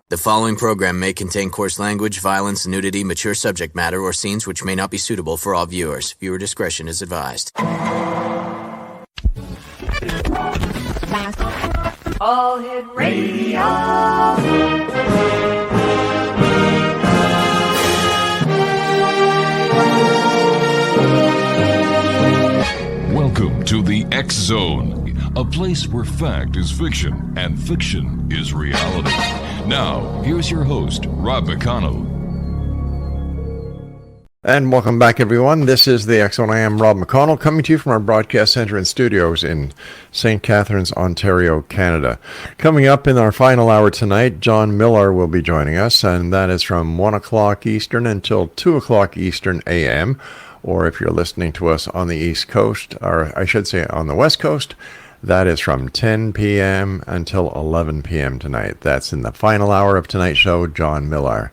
The following program may contain coarse language, violence, nudity, mature subject matter, or scenes which may not be suitable for all viewers. Viewer discretion is advised. All Hit Radio. Welcome to the X Zone, a place where fact is fiction and fiction is reality. Now, here's your host, Rob McConnell. And welcome back, everyone. This is the X Zone. I am Rob McConnell, coming to you from our broadcast center and studios in St. Catharines, Ontario, Canada. Coming up in our final hour tonight, John Miller will be joining us, and that is from 1 o'clock Eastern until 2 o'clock Eastern a.m., or if you're listening to us on the East Coast, or I should say on the West Coast, that is from 10 p.m. until 11 p.m. tonight. That's in the final hour of tonight's show, John Miller.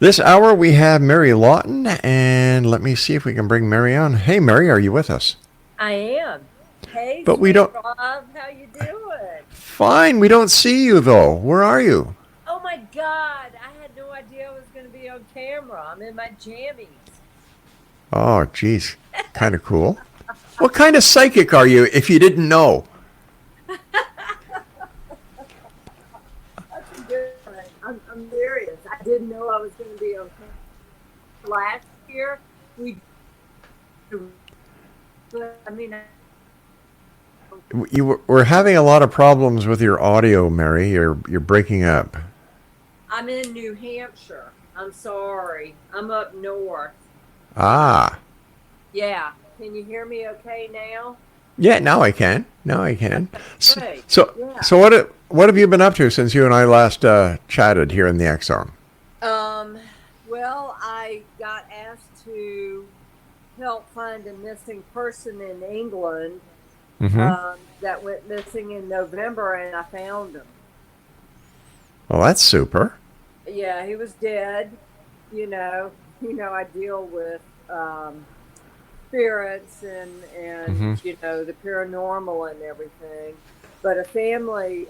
This hour we have Mary Lawton, and let me see if we can bring Mary on. Hey, Mary, are you with us? I am. Hey, but we don't. Rob, how you doing? Fine. We don't see you though. Where are you? Oh my God! I had no idea I was going to be on camera. I'm in my jammies. Oh, geez, kind of cool. What kind of psychic are you, if you didn't know? That's a good one. I'm serious. I didn't know I was going to be on camera. Last year, We're having a lot of problems with your audio, Mary. You're breaking up. I'm in New Hampshire. I'm sorry. I'm up north. Ah. Yeah. Can you hear me okay now? Yeah, now I can. Great. So what have you been up to since you and I last chatted here in the X Zone? Well, I got asked to help find a missing person in England that went missing in November, and I found him. Well, that's super. Yeah, he was dead. You know, I deal with spirits and you know, the paranormal and everything. But a family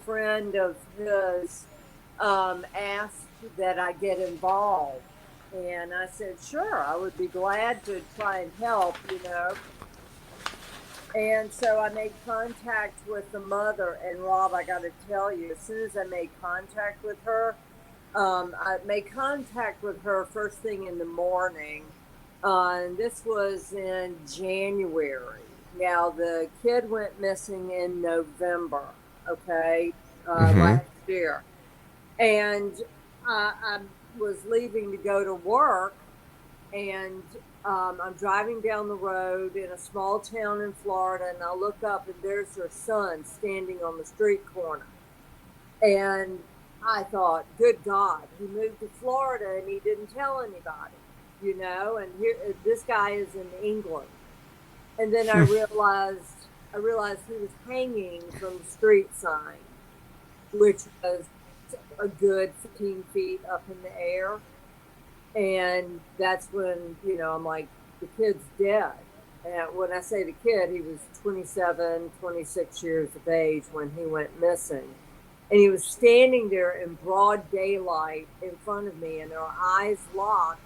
friend of his asked that I get involved, and I said sure, I would be glad to try and help. You know. And so I made contact with the mother, and Rob, I got to tell you, as soon as I made contact with her. I made contact with her first thing in the morning. And this was in January. Now, the kid went missing in November, okay, last year. And I was leaving to go to work, and I'm driving down the road in a small town in Florida, and I look up, and there's her son standing on the street corner. And I thought, good God, he moved to Florida and he didn't tell anybody, you know, and here this guy is in England. And then I realized he was hanging from the street sign, which was a good 15 feet up in the air. And that's when, you know, I'm like, the kid's dead. And when I say the kid, he was 27, 26 years of age when he went missing. And he was standing there in broad daylight in front of me, and our eyes locked,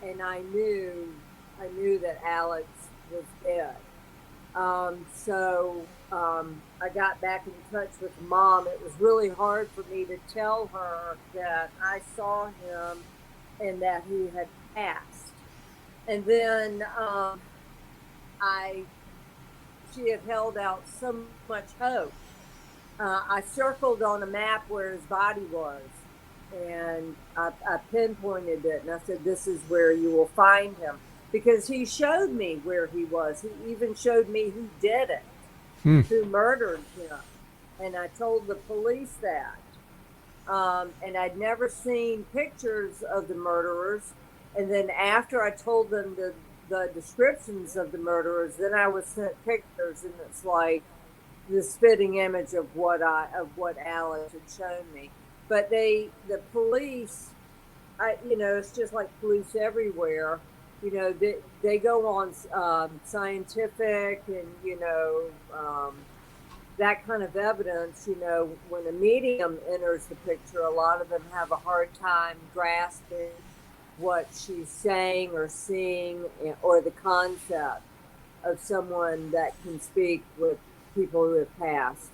and I knew that Alex was dead. So I got back in touch with Mom. It was really hard for me to tell her that I saw him and that he had passed. And then she had held out so much hope. I circled on a map where his body was, and I pinpointed it, and I said, this is where you will find him, because he showed me where he was. He even showed me who did it, who murdered him, and I told the police that. And I'd never seen pictures of the murderers, and then after I told them the descriptions of the murderers, then I was sent pictures, and it's like the spitting image of what Alex had shown me. But the police, you know, it's just like police everywhere. You know, they go on scientific and, you know, that kind of evidence, when a medium enters the picture, a lot of them have a hard time grasping what she's saying or seeing, or the concept of someone that can speak with people who have passed.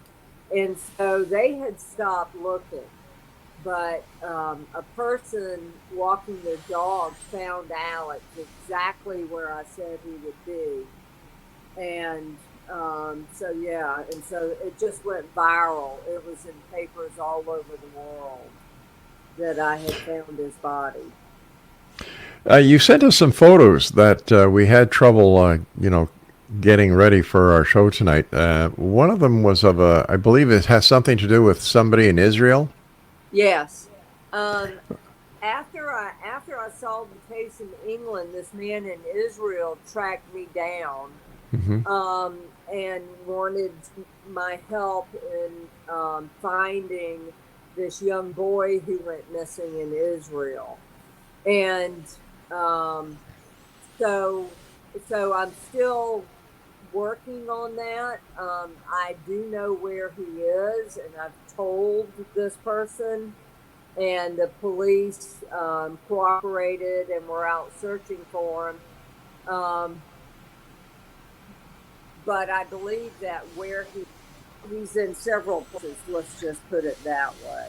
And so they had stopped looking, but a person walking their dog found Alex exactly where I said he would be. And so it just went viral. It was in papers all over the world that I had found his body. You sent us some photos that we had trouble, getting ready for our show tonight. One of them was of I believe it has something to do with somebody in Israel. Yes. After I solved the case in England, this man in Israel tracked me down. And wanted my help in finding this young boy who went missing in Israel. And so I'm still working on that. I do know where he is, and I've told this person, and the police cooperated, and we're out searching for him. But I believe that where he's in several places, let's just put it that way.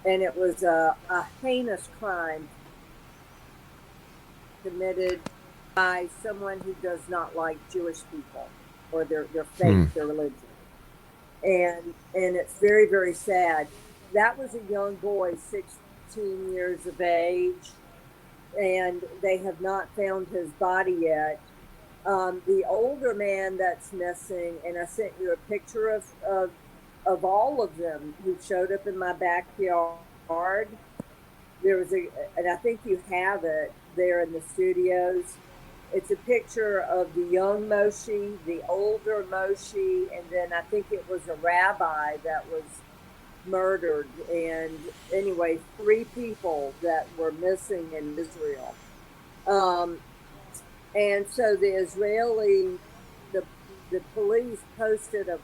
And it was a heinous crime committed by someone who does not like Jewish people or their faith, their religion. And it's very, very sad. That was a young boy, 16 years of age, and they have not found his body yet. The older man that's missing, and I sent you a picture of all of them who showed up in my backyard. There was and I think you have it there in the studios. It's a picture of the young Moshe, the older Moshe, and then I think it was a rabbi that was murdered. And anyway, 3 people that were missing in Israel. And so the police posted a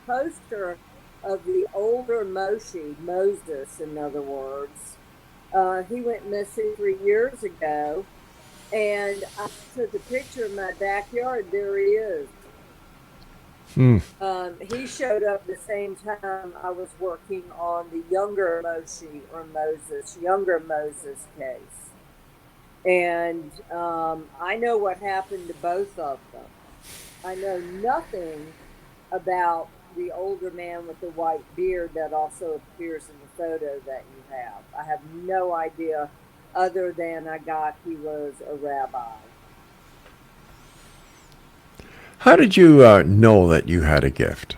poster of the older Moshe, Moses, in other words. He went missing 3 years ago, and I took a picture of my backyard. There he is. He showed up the same time I was working on the younger Moshe or younger Moses case. And I know what happened to both of them. I know nothing about the older man with the white beard that also appears in the photo that you have. I have no idea, other than he was a rabbi. How did you know that you had a gift?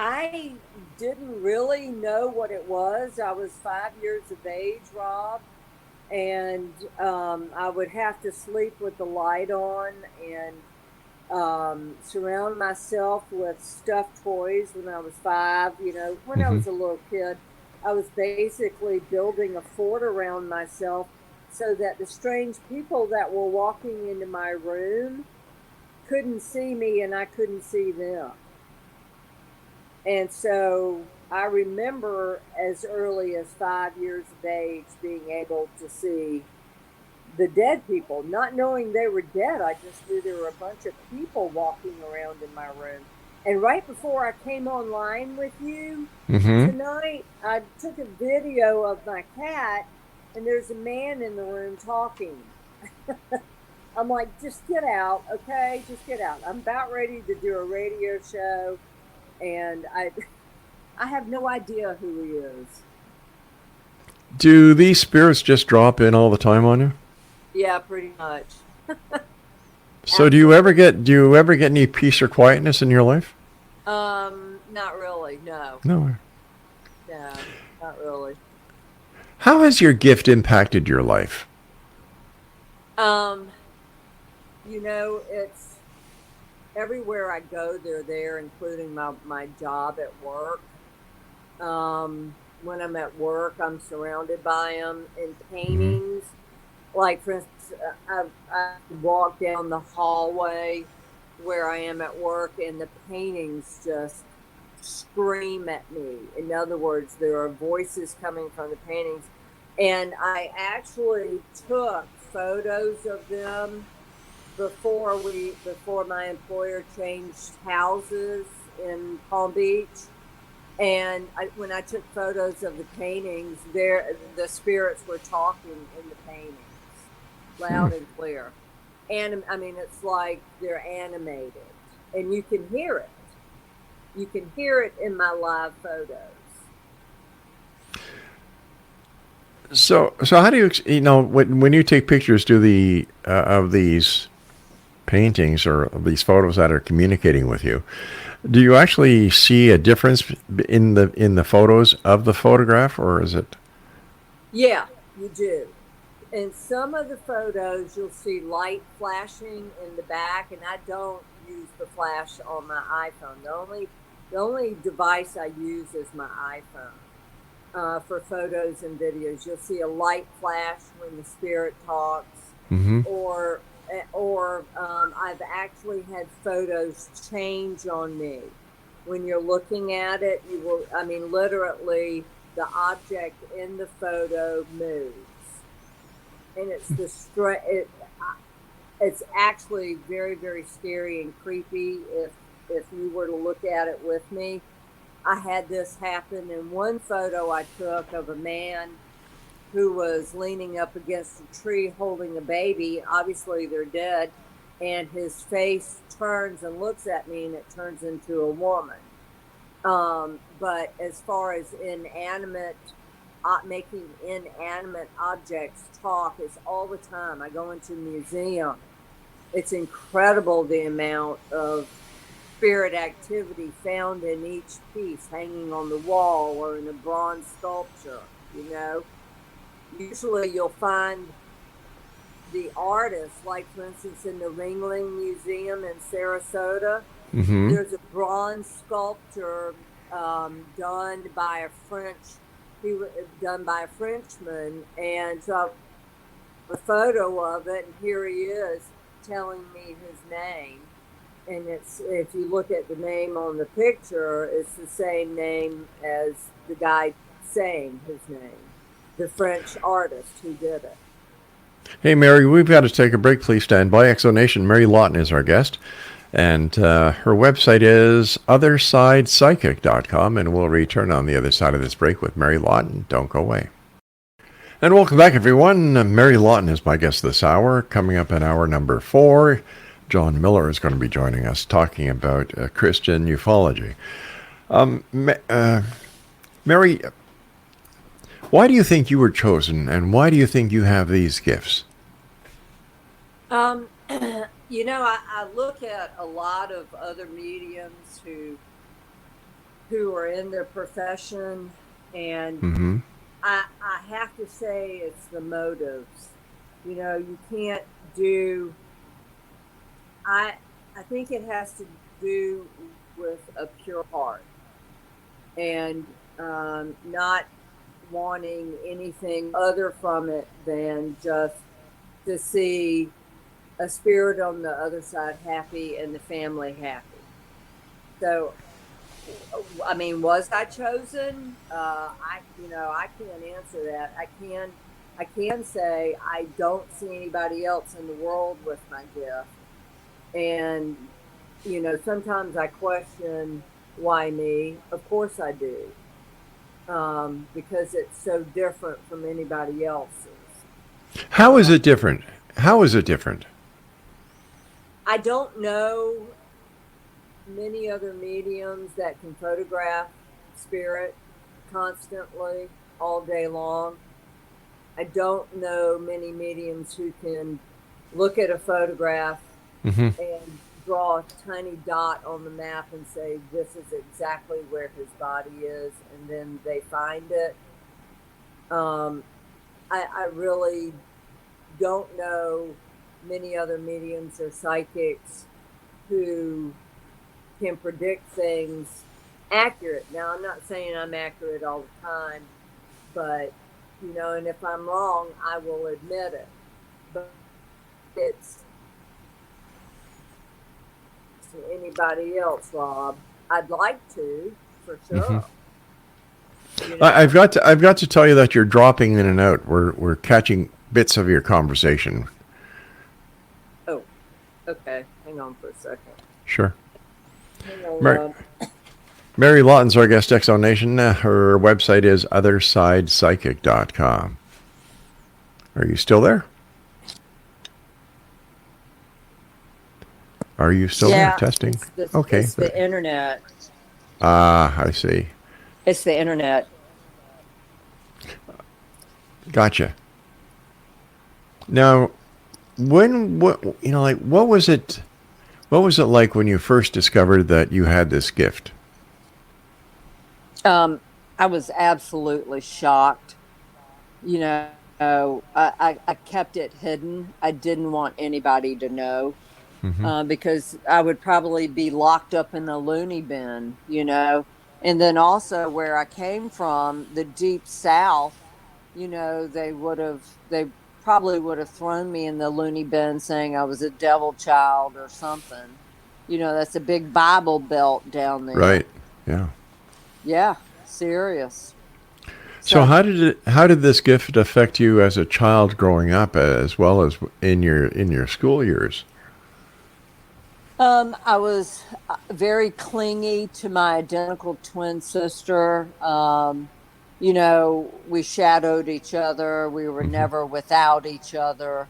I didn't really know what it was. I was 5 years of age, Rob, and I would have to sleep with the light on and surround myself with stuffed toys when I was 5. When I was a little kid, I was basically building a fort around myself so that the strange people that were walking into my room couldn't see me and I couldn't see them. And so I remember as early as 5 years of age being able to see the dead people, not knowing they were dead. I just knew there were a bunch of people walking around in my room. And right before I came online with you tonight, I took a video of my cat, and there's a man in the room talking. I'm like, just get out, okay? Just get out. I'm about ready to do a radio show, and I have no idea who he is. Do these spirits just drop in all the time on you? Yeah, pretty much. So do you ever get any peace or quietness in your life? Not really, no. No, not really. How has your gift impacted your life? It's everywhere I go, they're there, including my job at work. When I'm at work, I'm surrounded by them. In paintings, like for instance, I walk down the hallway where I am at work, and the paintings just scream at me. In other words, there are voices coming from the paintings, and I actually took photos of them before my employer changed houses in Palm Beach. And when I took photos of the paintings, the spirits were talking in the paintings, loud and clear. And I mean, it's like they're animated, and you can hear it. You can hear it in my live photos. So how do you, when you take pictures, of these paintings or of these photos that are communicating with you, do you actually see a difference in the photos of the photograph, or is it? Yeah, you do. In some of the photos, you'll see light flashing in the back, and I don't use the flash on my iPhone. The only device I use is my iPhone. For photos and videos, you'll see a light flash when the spirit talks, or I've actually had photos change on me. When you're looking at it, you will. I mean, literally, the object in the photo moves, and it's actually very, very scary and creepy if you were to look at it with me. I had this happen in one photo I took of a man who was leaning up against a tree holding a baby. Obviously, they're dead. And his face turns and looks at me, and it turns into a woman. But as far as making inanimate objects talk is all the time. I go into a museum. It's incredible the amount of spirit activity found in each piece, hanging on the wall or in a bronze sculpture. Usually you'll find the artist, like for instance in the Ringling Museum in Sarasota, there's a bronze sculpture done by a Frenchman, and so a photo of it, and here he is telling me his name. And if you look at the name on the picture, it's the same name as the guy saying his name, the French artist who did it. Hey, Mary, we've got to take a break. Please stand by. Exonation, Mary Lawton is our guest. And her website is othersidepsychic.com. And we'll return on the other side of this break with Mary Lawton. Don't go away. And welcome back, everyone. Mary Lawton is my guest this hour. Coming up in hour number 4, John Miller is going to be joining us talking about Christian ufology. Mary, why do you think you were chosen, and why do you think you have these gifts? I look at a lot of other mediums who are in their profession, and I have to say it's the motives. You can't do. I think it has to do with a pure heart, and not wanting anything other from it than just to see a spirit on the other side happy and the family happy. So, I mean, was I chosen? I can't answer that. I can say I don't see anybody else in the world with my gift. And, sometimes I question why me. Of course I do. Because it's so different from anybody else's. How is it different? How is it different? I don't know many other mediums that can photograph spirit constantly all day long. I don't know many mediums who can look at a photograph and draw a tiny dot on the map and say, this is exactly where his body is, and then they find it. I really don't know many other mediums or psychics who can predict things accurate. Now, I'm not saying I'm accurate all the time, but, and if I'm wrong, I will admit it. But anybody else, Rob. I'd like to, for sure. I've got to tell you that you're dropping in and out. We're catching bits of your conversation. Oh, okay. Hang on for a second. Sure. Hang on. Mary Lawton's our guest, Exo Nation. Her website is othersidepsychic.com. Are you still there? Are you still there? Testing. Okay. It's the internet. I see. It's the internet. Gotcha. Now, what was it like when you first discovered that you had this gift? I was absolutely shocked. I kept it hidden. I didn't want anybody to know. Because I would probably be locked up in the loony bin, and then also where I came from, the deep South, they probably would have thrown me in the loony bin saying I was a devil child or something. That's a big Bible belt down there. Right. Yeah. Yeah. Serious. So how did this gift affect you as a child growing up, as well as in your school years? I was very clingy to my identical twin sister. We shadowed each other. We were never without each other.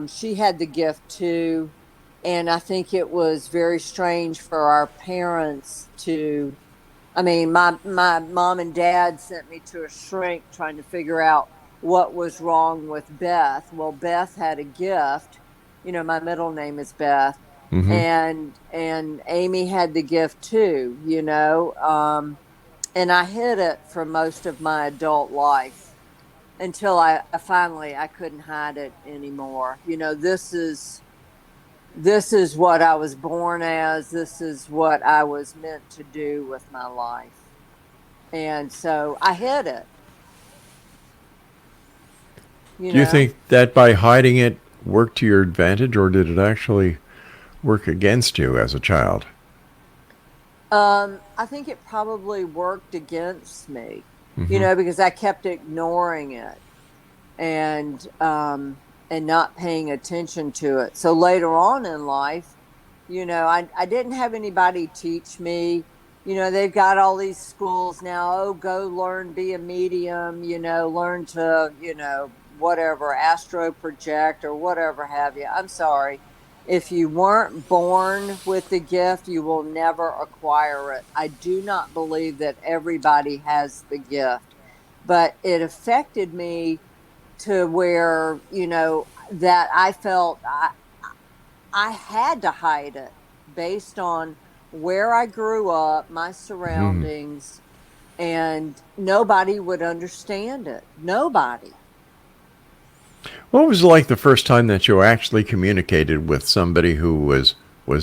She had the gift too. And I think it was very strange for our parents my mom and dad sent me to a shrink trying to figure out what was wrong with Beth. Well, Beth had a gift. My middle name is Beth. And Amy had the gift too, and I hid it for most of my adult life until I finally couldn't hide it anymore. This is what I was born as. This is what I was meant to do with my life. And so I hid it. Do you think that by hiding it worked to your advantage, or did it actually work against you as a child? I think it probably worked against me, because I kept ignoring it and not paying attention to it. So later on in life, I didn't have anybody teach me. They've got all these schools now. Oh, go learn, be a medium, learn to, whatever, astro project or whatever have you. I'm sorry. If you weren't born with the gift, you will never acquire it. I do not believe that everybody has the gift, but it affected me to where, that I felt I had to hide it based on where I grew up, my surroundings, and nobody would understand it. Nobody. What was it like the first time that you actually communicated with somebody who was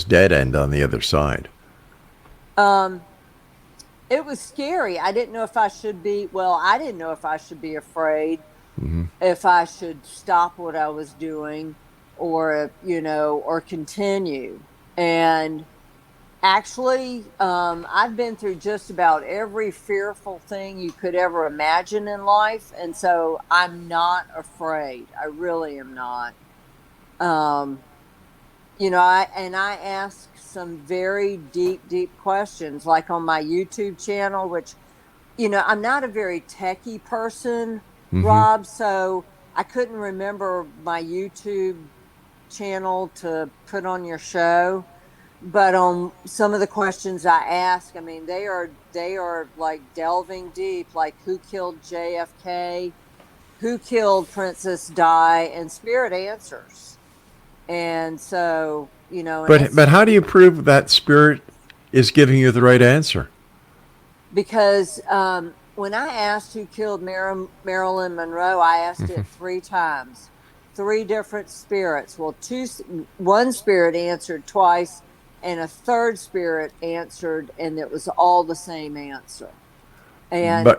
dead and on the other side? It was scary. I didn't know if I should be, I didn't know if I should be afraid, if I should stop what I was doing or continue. And actually, I've been through just about every fearful thing you could ever imagine in life. And so I'm not afraid. I really am not. I ask some very deep questions, like on my YouTube channel, which, I'm not a very techie person, Rob, so I couldn't remember my YouTube channel to put on your show. But on some of the questions I ask, they are like delving deep, like who killed JFK, who killed Princess Di, and Spirit answers. And so, But how do you prove that Spirit is giving you the right answer? Because when I asked who killed Marilyn Monroe, I asked it 3 times, 3 different spirits. Well, one spirit answered twice, and a third spirit answered, and it was all the same answer. And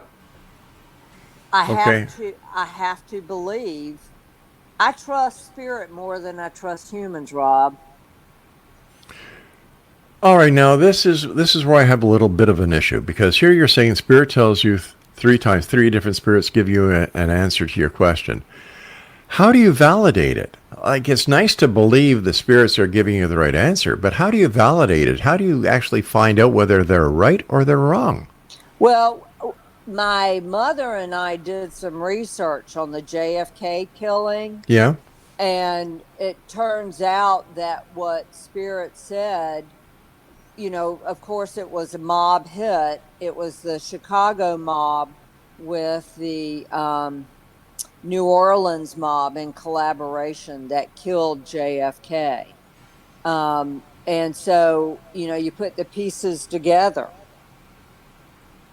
I have to believe. I trust spirit more than I trust humans, Rob. All right, now this is where I have a little bit of an issue, because here you're saying spirit tells you three times, three different spirits give you an answer to your question. How do you validate it? Like, it's nice to believe the spirits are giving you the right answer, but how do you validate it? How do you actually find out whether they're right or they're wrong? Well, my mother and I did some research on the JFK killing, Yeah. and it turns out that what Spirit said, of course, it was a mob hit. It was the Chicago mob with the New Orleans mob in collaboration that killed JFK. And so, you put the pieces together.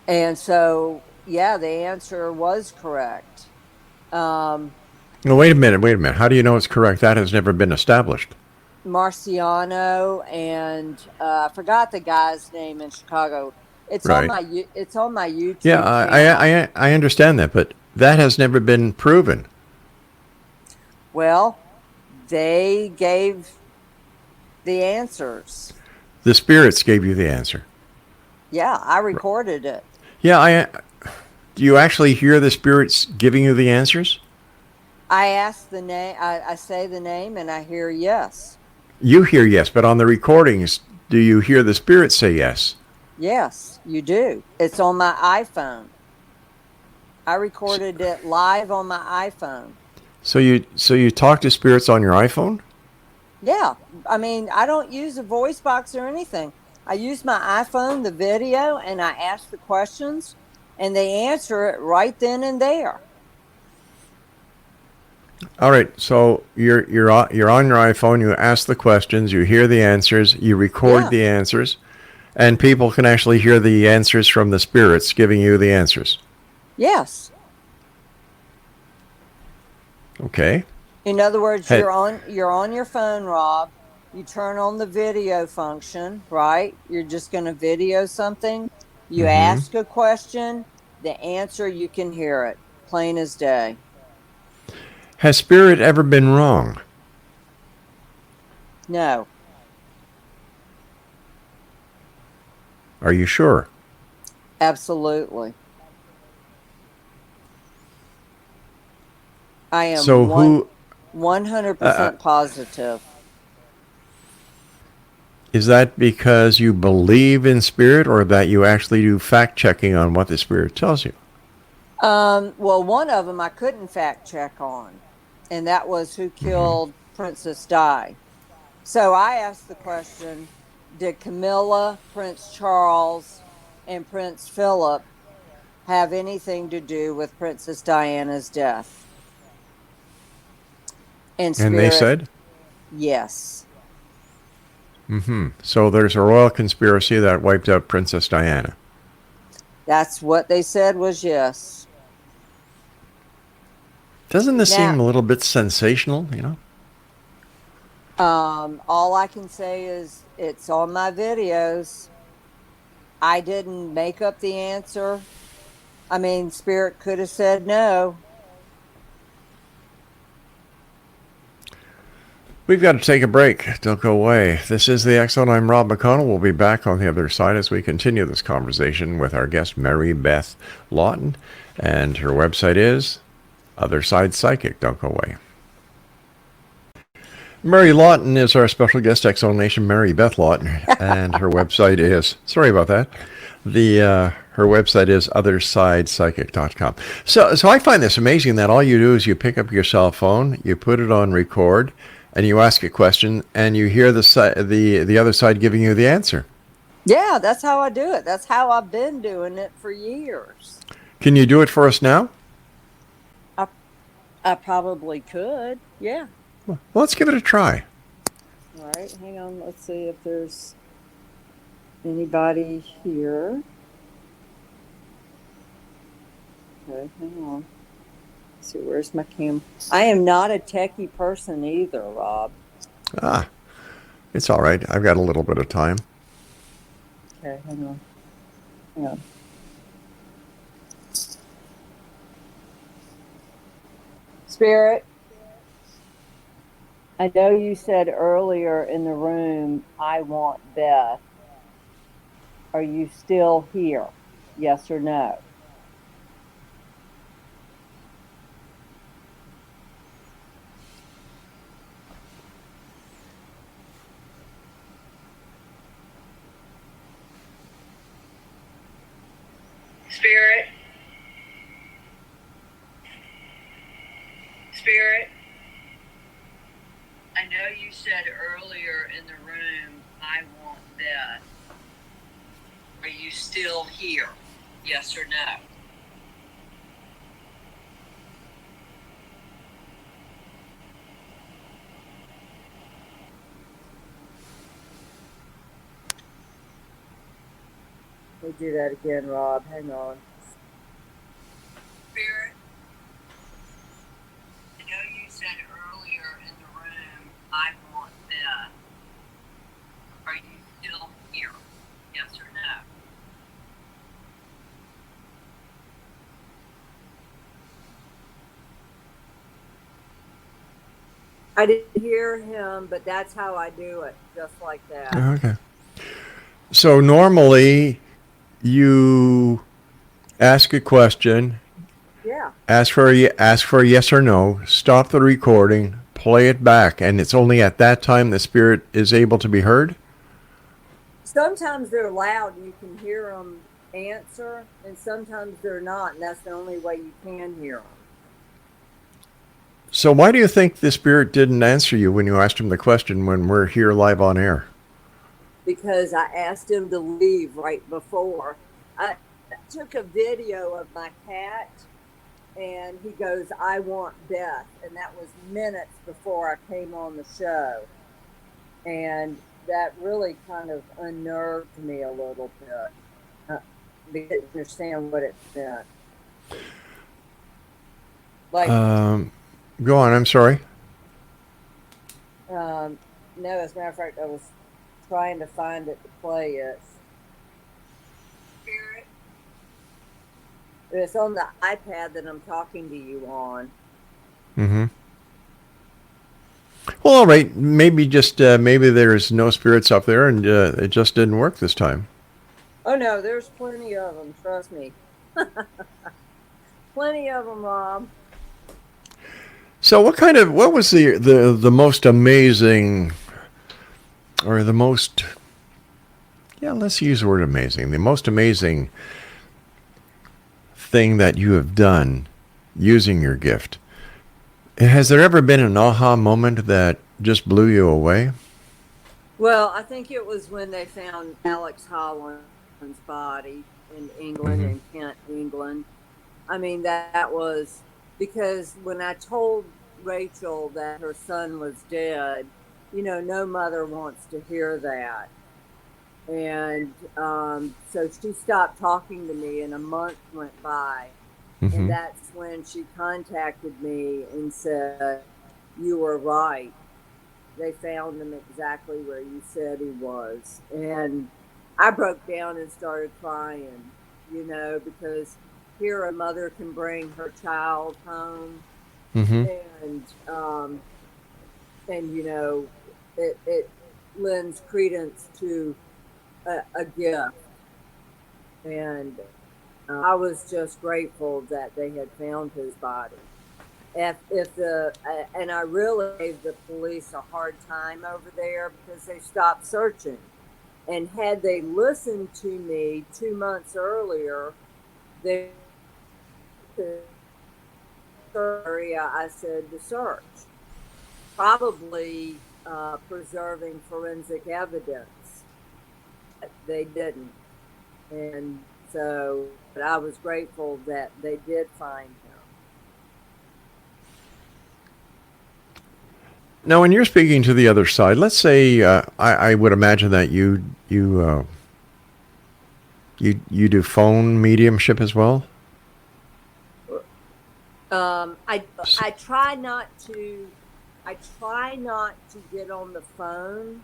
And so, yeah, the answer was correct. No, wait a minute. How do you know it's correct? That has never been established. Marciano and I forgot the guy's name in Chicago. It's Right. it's on my YouTube Yeah, channel. I understand that, but that has never been proven. Well, they gave the answers. The spirits gave you the answer. Yeah, I recorded it. Yeah, do you actually hear the spirits giving you the answers? I ask the name. I say the name, and I hear yes. You hear yes, but on the recordings, do you hear the spirits say yes? Yes, you do. It's on my iPhone. I recorded it live on my iPhone. So you talk to spirits on your iPhone? Yeah, I mean, I don't use a voice box or anything. I use my iPhone, the video, and I ask the questions, and they answer it right then and there. All right, so you're on your iPhone. You ask the questions, you hear the answers, you record the answers, and people can actually hear the answers from the spirits giving you the answers. Yes. Okay. In other words, you're on your phone, Rob. You turn on the video function, right? You're just going to video something. You ask a question, the answer, you can hear it, plain as day. Has spirit ever been wrong? No. Are you sure? Absolutely. I am So 100% positive. Is that because you believe in spirit, or that you actually do fact checking on what the spirit tells you? Well, one of them I couldn't fact check on, and that was who killed Princess Di. So I asked the question, did Camilla, Prince Charles, and Prince Philip have anything to do with Princess Diana's death? And they said? Yes. So there's a royal conspiracy that wiped out Princess Diana. That's what they said was yes. Doesn't this seem a little bit sensational, All I can say is it's on my videos. I didn't make up the answer. I mean, Spirit could have said no. We've got to take a break. Don't go away. This is the X Zone. I'm Rob McConnell. We'll be back on the other side as we continue this conversation with our guest, Mary Beth Lawton. And her website is Other Side Psychic. Don't go away. Mary Lawton is our special guest, X Zone Nation, Mary Beth Lawton. And her website is, sorry about that, her website is OtherSidePsychic.com. So I find this amazing that all you do is you pick up your cell phone, you put it on record, and you ask a question, and you hear the other side giving you the answer. Yeah, that's how I do it. That's how I've been doing it for years. Can you do it for us now? I probably could. Yeah. Well, let's give it a try. All right, hang on. Let's see if there's anybody here. Okay, hang on. Let's see, where's my cam? I am not a techie person either, Rob. It's all right. I've got a little bit of time. Okay, hang on. Hang on. Spirit, I know you said earlier in the room, I want Beth. Are you still here? Yes or no? Spirit. Spirit. I know you said earlier in the room, I want Beth. Are you still here? Yes or no? We'll do that again, Rob. Hang on. Spirit. I know you said earlier in the room, I want Beth. Are you still here? Yes or no? I didn't hear him, but that's how I do it, just like that. Okay. So normally you ask a question, Yeah. ask for a yes or no, stop the recording, play it back, and it's only at that time the spirit is able to be heard? Sometimes they're loud and you can hear them answer, and sometimes they're not, and that's the only way you can hear them. So why do you think the spirit didn't answer you when you asked him the question when we're here live on air? Because I asked him to leave right before. I took a video of my cat, and he goes, I want Beth. And that was minutes before I came on the show. And that really kind of unnerved me a little bit. I didn't understand what it meant. Like, Go on, I'm sorry. no, as a matter of fact, I was trying to find it to play it. Spirit. It's on the iPad that I'm talking to you on. Mm-hmm. Well, all right. Maybe just maybe there's no spirits up there, and it just didn't work this time. Oh no, there's plenty of them. Trust me. Plenty of them, Rob. So, what was the most amazing, or the most, yeah, let's use the word amazing, the most amazing thing that you have done using your gift? Has there ever been an aha moment that just blew you away? Well, I think it was when they found Alex Holland's body in England, in Kent, England. I mean, that was because when I told Rachel that her son was dead, no mother wants to hear that. And so she stopped talking to me, and a month went by. And that's when she contacted me and said, you were right. They found him exactly where you said he was. And I broke down and started crying, because here a mother can bring her child home. And it lends credence to a gift. And I was just grateful that they had found his body. And I really gave the police a hard time over there because they stopped searching. And had they listened to me 2 months earlier, the area I said to search, probably preserving forensic evidence. They didn't. And so, but I was grateful that they did find him. Now, when you're speaking to the other side, let's say I would imagine that you do phone mediumship as well. I try not to. I try not to get on the phone.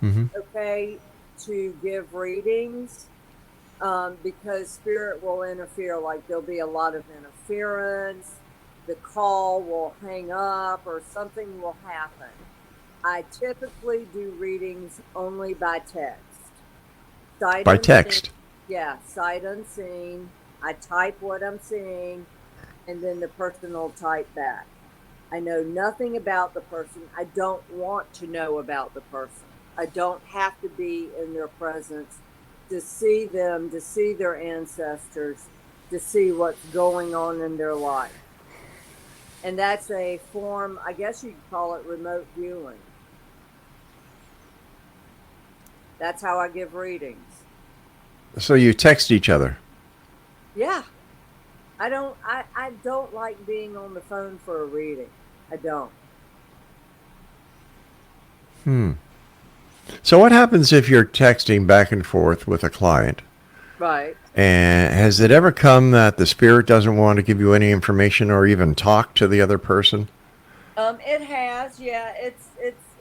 Okay, to give readings. Because spirit will interfere, like there'll be a lot of interference, the call will hang up or something will happen. I typically do readings only by text. Sight by unseen. text. Yeah, sight unseen. I type what I'm seeing, and then the person will type back. I know nothing about the person. I don't want to know about the person. I don't have to be in their presence to see them, to see their ancestors, to see what's going on in their life. And that's a form, I guess you could call it remote viewing. That's how I give readings. So you text each other. Yeah. I don't like being on the phone for a reading. I don't. So what happens if you're texting back and forth with a client? Right. And has it ever come that the spirit doesn't want to give you any information or even talk to the other person? It has, yeah.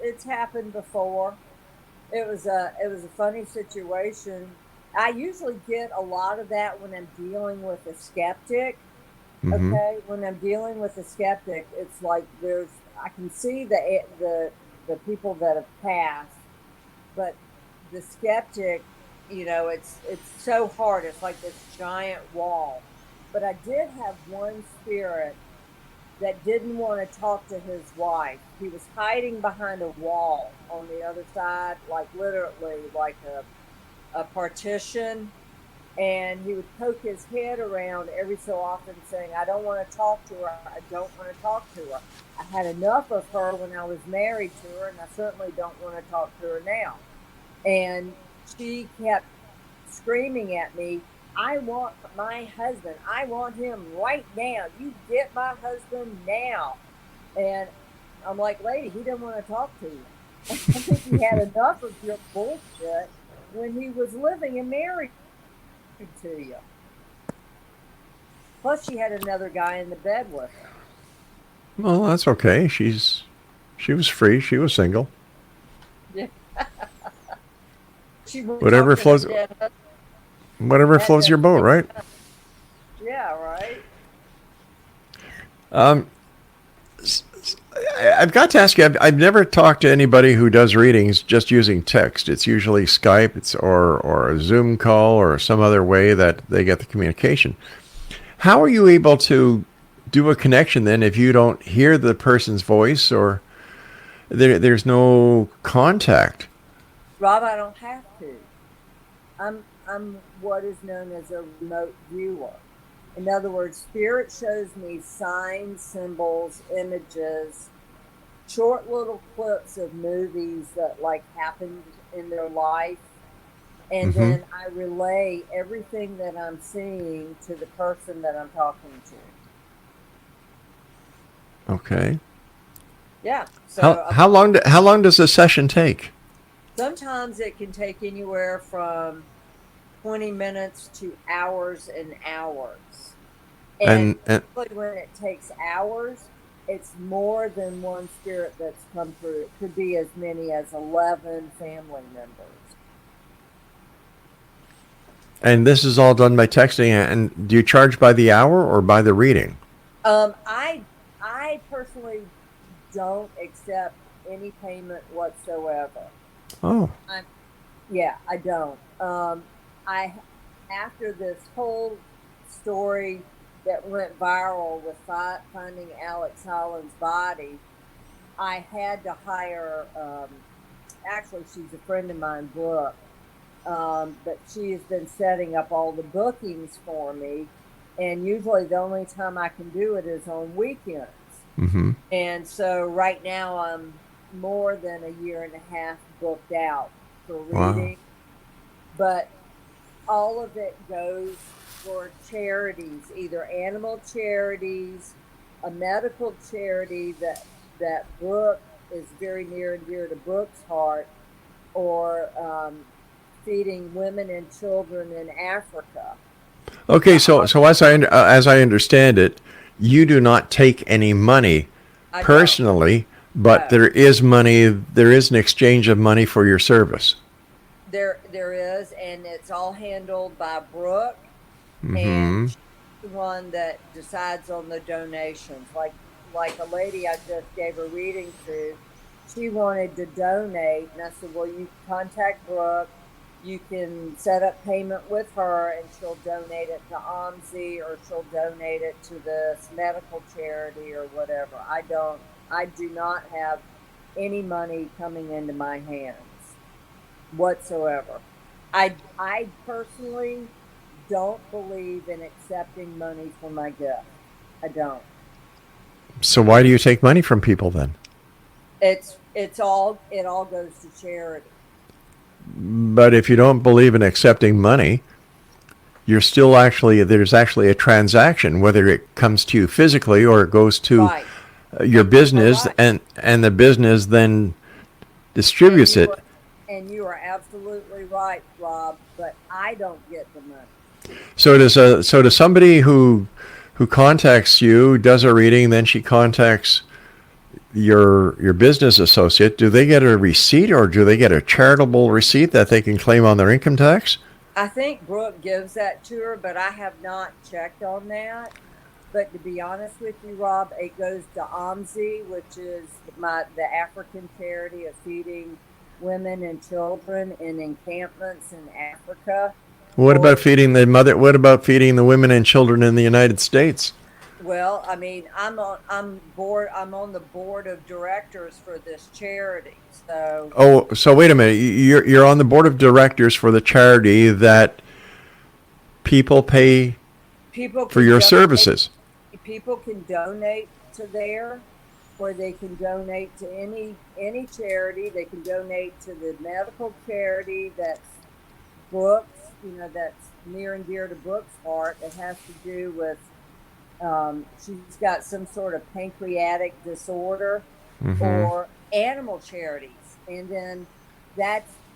It's happened before. It was a funny situation. I usually get a lot of that when I'm dealing with a skeptic. Mm-hmm. Okay, when I'm dealing with a skeptic, it's like I can see the people that have passed, but the skeptic, it's so hard. It's like this giant wall. But I did have one spirit that didn't want to talk to his wife. He was hiding behind a wall on the other side, like literally like a partition. And he would poke his head around every so often saying, I don't want to talk to her. I don't want to talk to her. I had enough of her when I was married to her, and I certainly don't want to talk to her now. And she kept screaming at me, I want my husband. I want him right now. You get my husband now. And I'm like, lady, he didn't want to talk to you. I think he had enough of your bullshit when he was living and married to you. Plus, she had another guy in the bed with her. Well, that's okay. She was free. She was single. Yeah. Whatever floats your boat, right? Yeah, right. I've got to ask you. I've never talked to anybody who does readings just using text. It's usually Skype, or a Zoom call, or some other way that they get the communication. How are you able to do a connection then if you don't hear the person's voice or there's no contact? Rob, I don't have to. I'm what is known as a remote viewer. In other words, spirit shows me signs, symbols, images, short little clips of movies that like happened in their life. And then I relay everything that I'm seeing to the person that I'm talking to. Okay. Yeah. So How long does a session take? Sometimes it can take anywhere from 20 minutes to hours and hours. And when it takes hours, it's more than one spirit that's come through. It could be as many as 11 family members. And this is all done by texting. And do you charge by the hour or by the reading? I personally don't accept any payment whatsoever. Oh. I don't. After this whole story that went viral with finding Alex Holland's body, I had to hire, actually she's a friend of mine, Brooke, but she has been setting up all the bookings for me, and usually the only time I can do it is on weekends. Mm-hmm. And so right now I'm more than a year and a half booked out for reading. Wow. But all of it goes for charities, either animal charities, a medical charity that Brooke is very near and dear to Brooke's heart, or feeding women and children in Africa. Okay, so as I understand it, you do not take any money personally, but there is money. There is an exchange of money for your service. There is, and it's all handled by Brooke, and she's the one that decides on the donations. Like a lady I just gave a reading to, she wanted to donate, and I said, well, you contact Brooke, you can set up payment with her, and she'll donate it to OMSI, or she'll donate it to this medical charity or whatever. I do not have any money coming into my hands whatsoever. I personally don't believe in accepting money for my gift. I don't. So why do you take money from people then? It all goes to charity. But if you don't believe in accepting money, there's actually a transaction, whether it comes to you physically or it goes to Right. your business, Right. and the business then distributes it. And you are absolutely right, Rob, but I don't get the money. So does somebody who contacts you, does a reading, then she contacts your business associate, do they get a receipt, or do they get a charitable receipt that they can claim on their income tax? I think Brooke gives that to her, but I have not checked on that. But to be honest with you, Rob, it goes to OMSI, which is the African charity of feeding women and children in encampments in Africa. What about feeding the mother? What about feeding the women and children in the United States? Well, I mean, I'm on the board of directors for this charity. So Oh, so wait a minute. You're on the board of directors for the charity that people pay people for can your donate- services. People can donate to there, or they can donate to any charity. They can donate to the medical charity that's Brooks, that's near and dear to Brooks' heart. It has to do with she's got some sort of pancreatic disorder, or animal charities. And then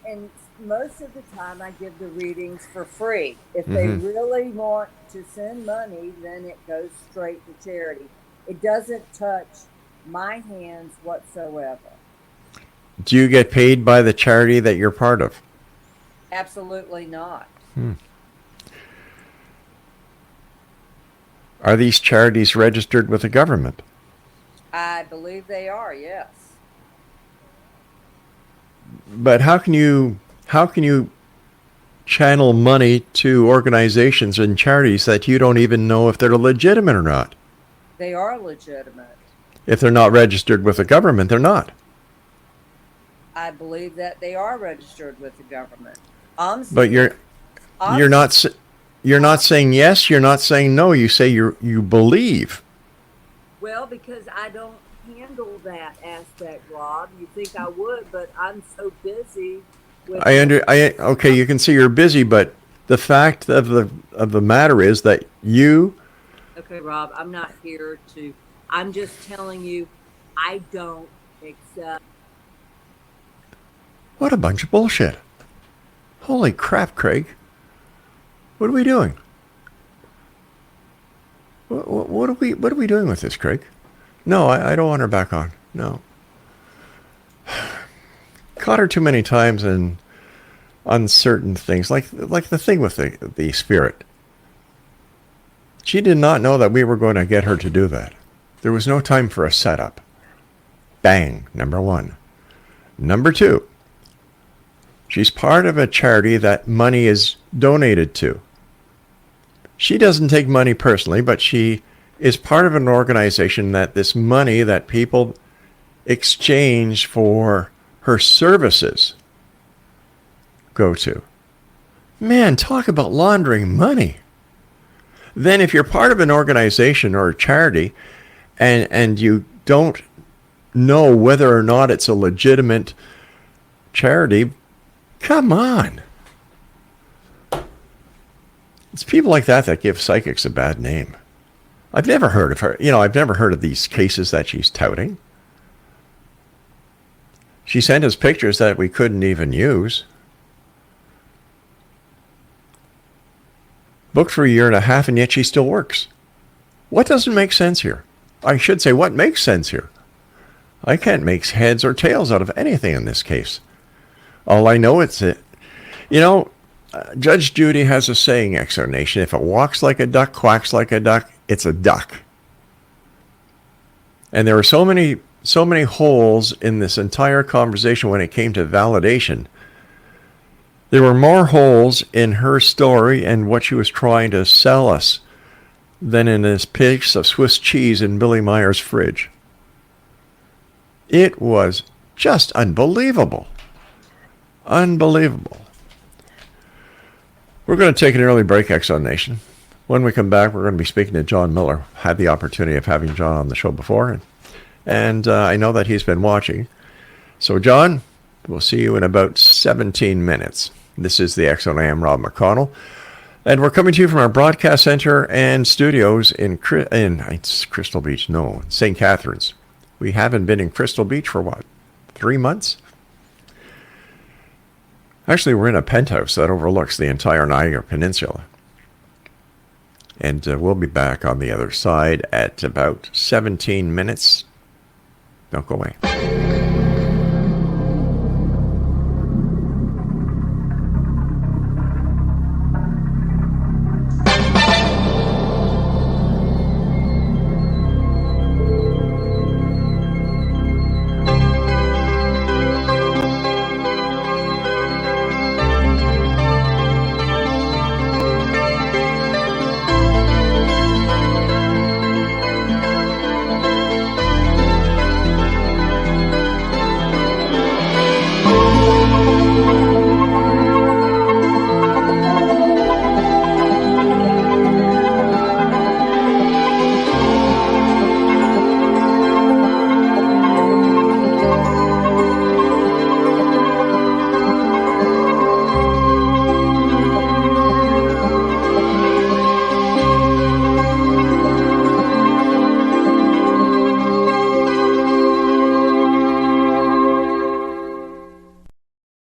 and most of the time I give the readings for free. If they really want to send money, then it goes straight to charity. It doesn't touch my hands whatsoever. Do you get paid by the charity that you're part of? Absolutely not. Are these charities registered with the government? I believe they are, yes. But how can you channel money to organizations and charities that you don't even know if they're legitimate or not? They are legitimate. If they're not registered with the government, they're not. I believe that they are registered with the government. OMSI, But you're not saying yes, you're not saying no. You say you believe. Well, because I don't handle that aspect, Rob. You think I would, but I'm so busy with Okay, you can see you're busy, but the fact of the matter is that you. Okay, Rob, I'm not here to. I'm just telling you, I don't accept. What a bunch of bullshit! Holy crap, Craig! What are we doing? What are we doing with this, Craig? No, I don't want her back on. No. Caught her too many times in uncertain things, like the thing with the spirit. She did not know that we were going to get her to do that. There was no time for a setup. Bang, number one. Number two, she's part of a charity that money is donated to. She doesn't take money personally, but she is part of an organization that this money that people exchange for her services go to. Man, talk about laundering money. Then if you're part of an organization or a charity and you don't know whether or not it's a legitimate charity, come on. It's people like that give psychics a bad name. I've never heard of her. I've never heard of these cases that she's touting. She sent us pictures that we couldn't even use. Booked for a year and a half, and yet she still works. What doesn't make sense here? I should say, what makes sense here? I can't make heads or tails out of anything in this case. All I know is that, Judge Judy has a saying, XR Nation, if it walks like a duck, quacks like a duck, it's a duck. And there were so many holes in this entire conversation when it came to validation. There were more holes in her story and what she was trying to sell us than in this piece of Swiss cheese in Billy Meyer's fridge. It was just unbelievable. Unbelievable. We're going to take an early break, Exxon Nation. When we come back, we're going to be speaking to John Miller. Had the opportunity of having John on the show before, and I know that he's been watching. So, John, we'll see you in about 17 minutes. This is the X Zone. I am Rob McConnell, and we're coming to you from our broadcast center and studios in Crystal Beach. No, St. Catharines. We haven't been in Crystal Beach for what, 3 months? Actually, we're in a penthouse that overlooks the entire Niagara Peninsula. And we'll be back on the other side at about 17 minutes. Don't go away.